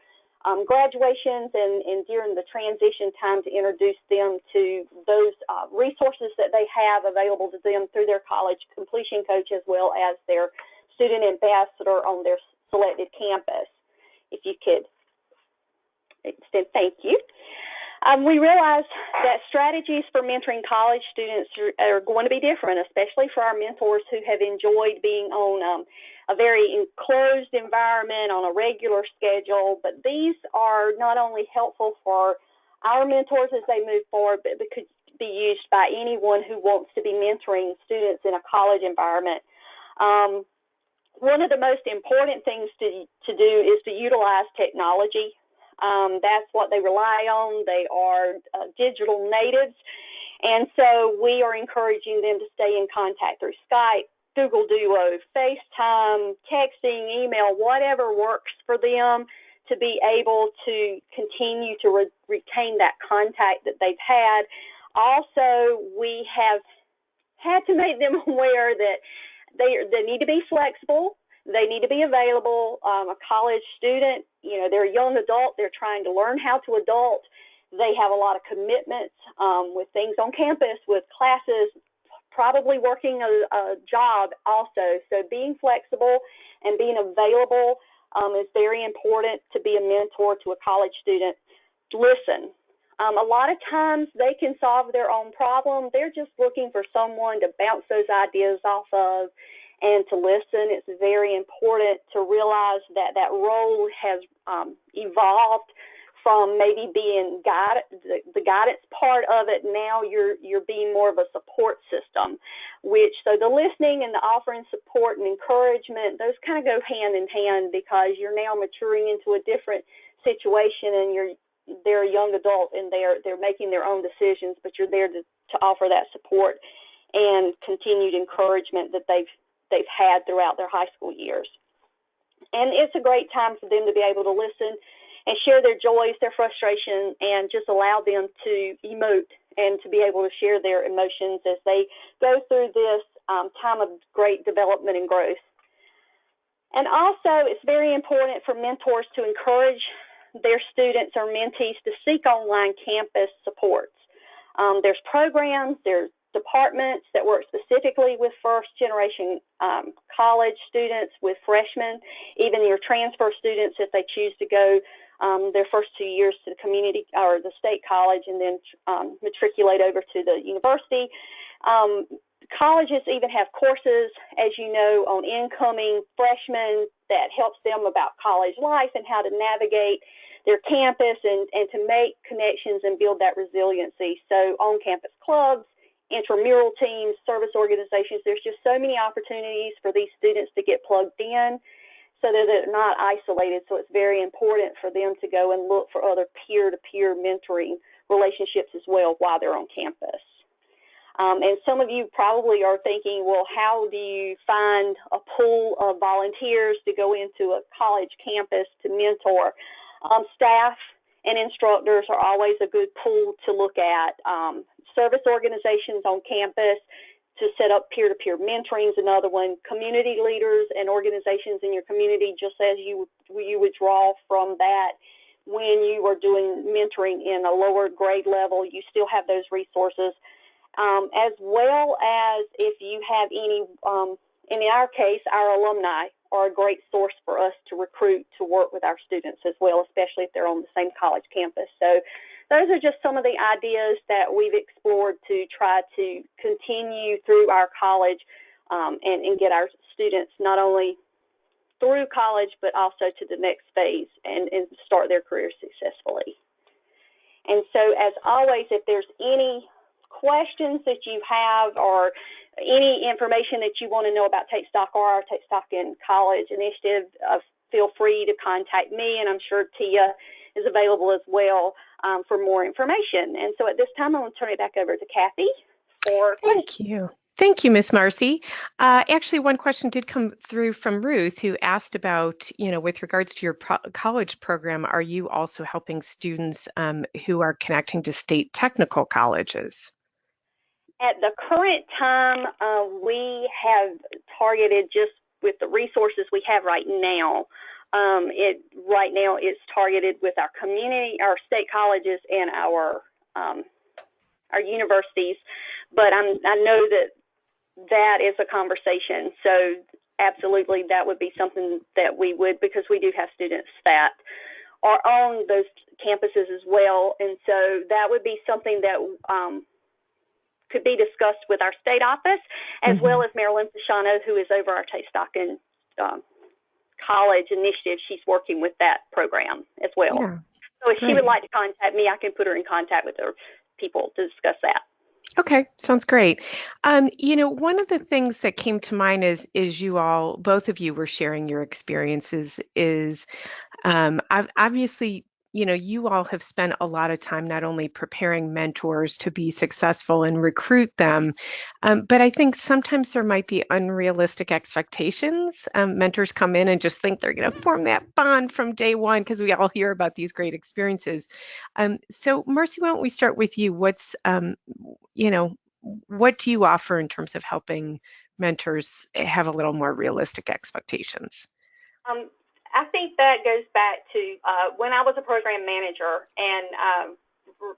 graduations and during the transition time to introduce them to those resources that they have available to them through their college completion coach as well as their student ambassador on their selected campus. If you could extend, thank you. We realize that strategies for mentoring college students are going to be different, especially for our mentors who have enjoyed being on a very enclosed environment on a regular schedule, but these are not only helpful for our mentors as they move forward, but they could be used by anyone who wants to be mentoring students in a college environment. One of the most important things to do is to utilize technology. That's what they rely on. They are digital natives, and so we are encouraging them to stay in contact through Skype, Google Duo, FaceTime, texting, email, whatever works for them to be able to continue to retain that contact that they've had. Also, we have had to make them aware that they need to be flexible. They need to be available. A college student, they're a young adult. They're trying to learn how to adult. They have a lot of commitments with things on campus, with classes, probably working a job also. So being flexible and being available is very important to be a mentor to a college student. Listen. A lot of times they can solve their own problem. They're just looking for someone to bounce those ideas off of and to listen. It's very important to realize that that role has evolved from maybe being the guidance part of it. Now you're being more of a support system, so the listening and the offering support and encouragement, those kind of go hand in hand, because you're now maturing into a different situation, and they're a young adult and they're making their own decisions, but you're there to offer that support and continued encouragement that they've had throughout their high school years. And it's a great time for them to be able to listen and share their joys, their frustration, and just allow them to emote and to be able to share their emotions as they go through this time of great development and growth. And also, it's very important for mentors to encourage their students or mentees to seek online campus supports. There's programs, there's departments that work specifically with first-generation college students, with freshmen, even your transfer students if they choose to go their first 2 years to the community or the state college and then matriculate over to the university. Colleges even have courses, as you know, on incoming freshmen that helps them about college life and how to navigate their campus and to make connections and build that resiliency. So on-campus clubs, intramural teams, service organizations, there's just so many opportunities for these students to get plugged in so that they're not isolated. So it's very important for them to go and look for other peer-to-peer mentoring relationships as well while they're on campus. And some of you probably are thinking, well, how do you find a pool of volunteers to go into a college campus to mentor? Staff and instructors are always a good pool to look at. Service organizations on campus to set up peer-to-peer mentoring is another one. Community leaders and organizations in your community, just as you would draw from that when you are doing mentoring in a lower grade level, you still have those resources. As well as if you have any, in our case, our alumni are a great source for us to recruit to work with our students as well, especially if they're on the same college campus. So those are just some of the ideas that we've explored to try to continue through our college and get our students not only through college, but also to the next phase and start their career successfully. And so, as always, if there's any questions that you have or any information that you want to know about Take Stock or our Take Stock in College initiative, feel free to contact me, and I'm sure Tia is available as well for more information. And so at this time, I'm going to turn it back over to Kathy for questions. Thank you. Thank you, Ms. Marcy. Actually, one question did come through from Ruth, who asked about, with regards to your college program, are you also helping students who are connecting to state technical colleges? At the current time, we have targeted just with the resources we have right now. Right now it's targeted with our community, our state colleges, and our universities. But I know that is a conversation. So absolutely, that would be something that we would, because we do have students that are on those campuses as well, and so that would be something that could be discussed with our state office, as well as Marilyn Pashano, who is over our Take Stock in College initiative. She's working with that program as well. Yeah. So if she would like to contact me, I can put her in contact with her people to discuss that. Okay, sounds great. One of the things that came to mind is you all, both of you were sharing your experiences is obviously, you all have spent a lot of time not only preparing mentors to be successful and recruit them, but I think sometimes there might be unrealistic expectations. Mentors come in and just think they're going to form that bond from day one because we all hear about these great experiences. So Marcy, why don't we start with you? What's, what do you offer in terms of helping mentors have a little more realistic expectations? I think that goes back to when I was a program manager, and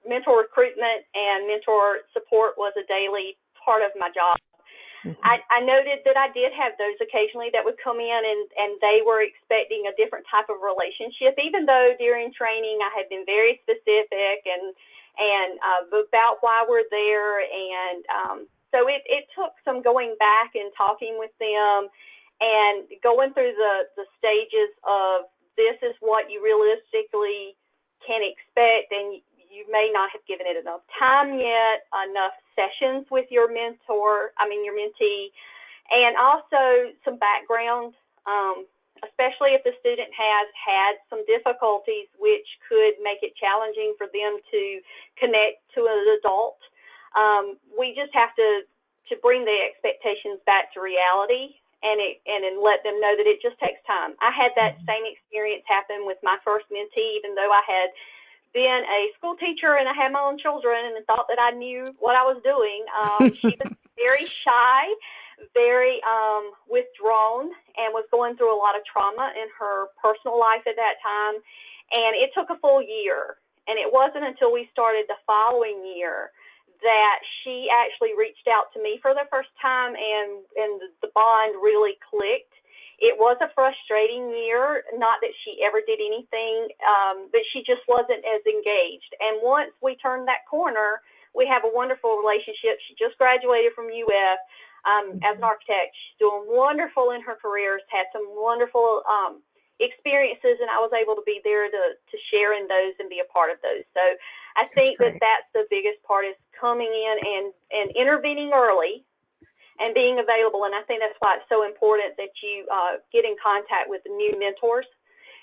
mentor recruitment and mentor support was a daily part of my job. I noted that I did have those occasionally that would come in and they were expecting a different type of relationship, even though during training I had been very specific and about why we're there. And so it took some going back and talking with them and going through the stages of this is what you realistically can expect, and you may not have given it enough time yet, enough sessions with your mentee, and also some background, especially if the student has had some difficulties, which could make it challenging for them to connect to an adult. We just have to bring the expectations back to reality. And let them know that it just takes time. I had that same experience happen with my first mentee, even though I had been a school teacher and I had my own children and thought that I knew what I was doing. She was very shy, very withdrawn, and was going through a lot of trauma in her personal life at that time. And it took a full year. And it wasn't until we started the following year that she actually reached out to me for the first time, and the bond really clicked. It was a frustrating year, not that she ever did anything, but she just wasn't as engaged. And once we turned that corner, we have a wonderful relationship. She just graduated from UF as an architect. She's doing wonderful in her career, has had some wonderful experiences, and I was able to be there to share in those and be a part of those. So I think that's the biggest part, is coming in and intervening early and being available. And I think that's why it's so important that you get in contact with the new mentors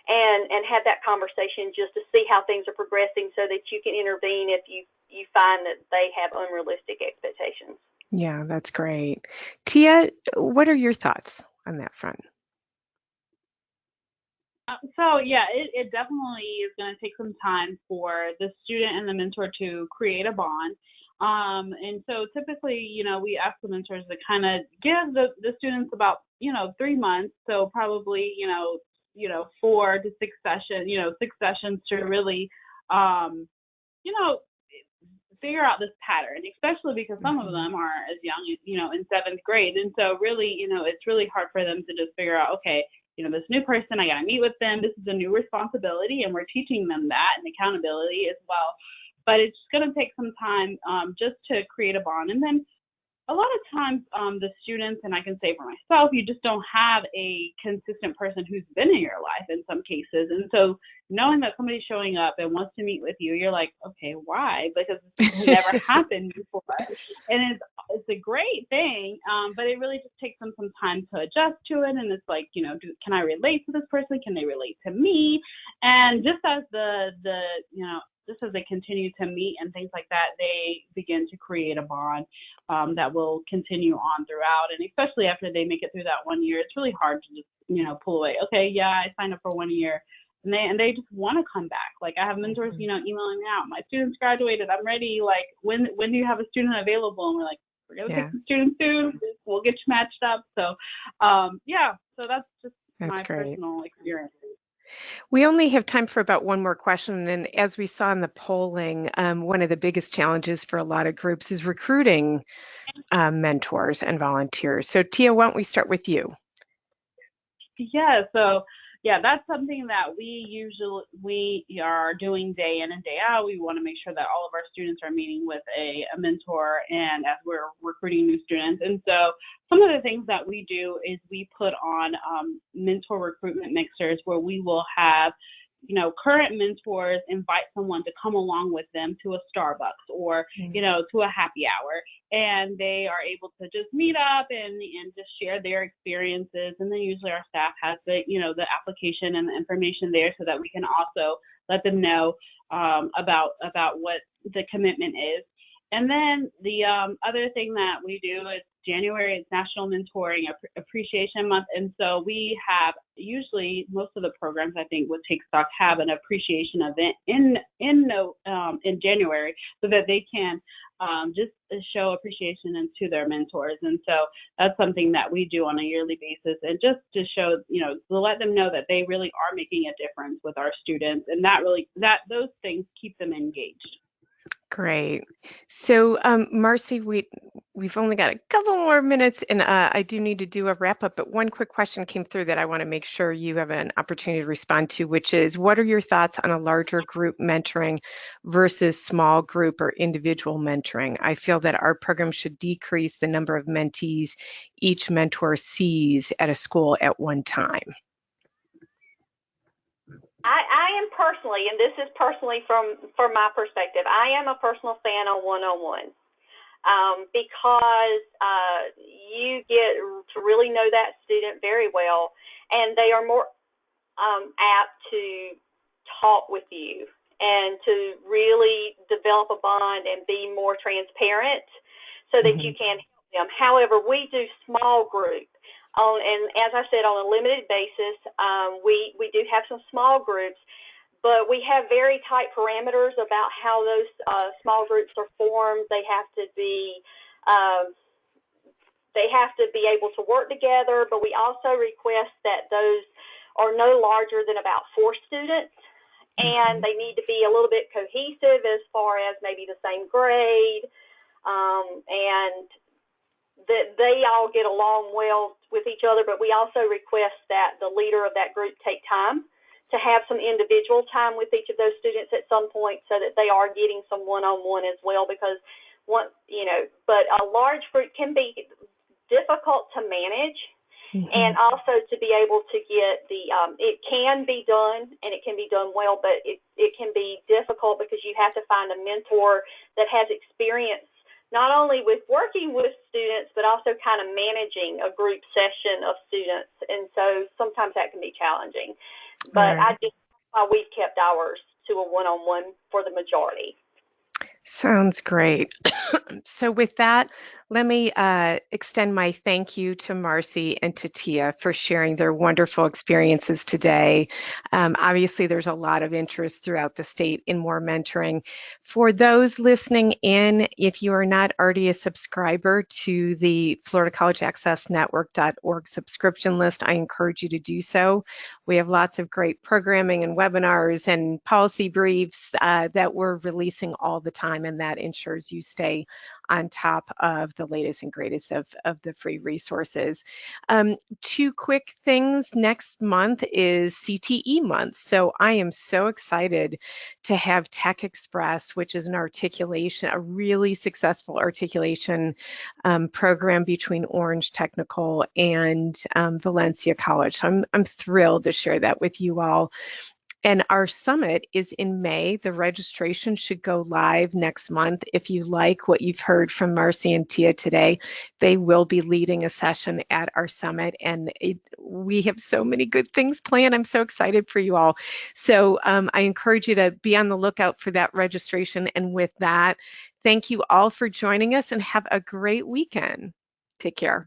and have that conversation just to see how things are progressing, so that you can intervene if you find that they have unrealistic expectations. Yeah, that's great. Tia, what are your thoughts on that front? So yeah, it definitely is going to take some time for the student and the mentor to create a bond. And so typically, we ask the mentors to kind of give the students about, 3 months. So probably, 4 to 6 sessions to really, figure out this pattern, especially because some of them are as young as, in 7th grade. And so really, it's really hard for them to just figure out, okay, this new person, I got to meet with them. This is a new responsibility, and we're teaching them that and accountability as well. But it's going to take some time just to create a bond. And then a lot of times the students, and I can say for myself, you just don't have a consistent person who's been in your life in some cases. And so knowing that somebody's showing up and wants to meet with you, you're like, okay, why? Because this has never happened before. And it's a great thing, but it really just takes them some time to adjust to it. And it's like, can I relate to this person? Can they relate to me? And just as just as they continue to meet and things like that, they begin to create a bond that will continue on throughout. And especially after they make it through that 1 year, it's really hard to just, pull away. Okay, yeah, I signed up for 1 year. And they just want to come back. Like, I have mentors, emailing me out. My students graduated. I'm ready. Like, when do you have a student available? And we're like, we're going to get some students soon. We'll get you matched up. So, so that's just my personal experience. We only have time for about one more question. And as we saw in the polling, one of the biggest challenges for a lot of groups is recruiting mentors and volunteers. So Tia, why don't we start with you? Yeah, so that's something that we are doing day in and day out. We want to make sure that all of our students are meeting with a mentor, and as we're recruiting new students. And so some of the things that we do is we put on mentor recruitment mixers, where we will have current mentors invite someone to come along with them to a Starbucks or, to a happy hour. And they are able to just meet up and just share their experiences. And then usually our staff has the application and the information there, so that we can also let them know about what the commitment is. And then the other thing that we do is January is National Mentoring Appreciation Month. And so we have, usually most of the programs, I think, with Take Stock have an appreciation event in January, so that they can just show appreciation to their mentors. And so that's something that we do on a yearly basis, and just to show, to let them know that they really are making a difference with our students, and those things keep them engaged. Great. So, Marcy, we've only got a couple more minutes, and I do need to do a wrap up, but one quick question came through that I want to make sure you have an opportunity to respond to, which is, what are your thoughts on a larger group mentoring versus small group or individual mentoring? I feel that our program should decrease the number of mentees each mentor sees at a school at one time. I am personally, and this is personally from my perspective, I am a personal fan of one-on-one, because you get to really know that student very well, and they are more apt to talk with you and to really develop a bond and be more transparent, so that you can help them. However, we do small group. And as I said, on a limited basis, we do have some small groups, but we have very tight parameters about how those small groups are formed. They have to be able to work together, but we also request that those are no larger than about 4 students, and they need to be a little bit cohesive as far as maybe the same grade, and that they all get along well with each other. But we also request that the leader of that group take time to have some individual time with each of those students at some point so that they are getting some one-on-one as well, because but a large group can be difficult to manage. And also to be able to get it can be done and it can be done well, but it can be difficult because you have to find a mentor that has experience not only with working with students, but also kind of managing a group session of students. And so sometimes that can be challenging. But Right. we've kept ours to a one-on-one for the majority. Sounds great. So with that, let me extend my thank you to Marcy and to Tia for sharing their wonderful experiences today. Obviously, there's a lot of interest throughout the state in more mentoring. For those listening in, if you are not already a subscriber to the Florida College Access Network.org subscription list, I encourage you to do so. We have lots of great programming and webinars and policy briefs that we're releasing all the time, and that ensures you stay on top of the latest and greatest of the free resources. Two quick things. Next month is CTE month. So I am so excited to have Tech Express, which is an articulation, a really successful articulation program between Orange Technical and Valencia College. So I'm thrilled to share that with you all. And our summit is in May. The registration should go live next month. If you like what you've heard from Marcy and Tia today, they will be leading a session at our summit. And we have so many good things planned. I'm so excited for you all. So I encourage you to be on the lookout for that registration. And with that, thank you all for joining us and have a great weekend. Take care.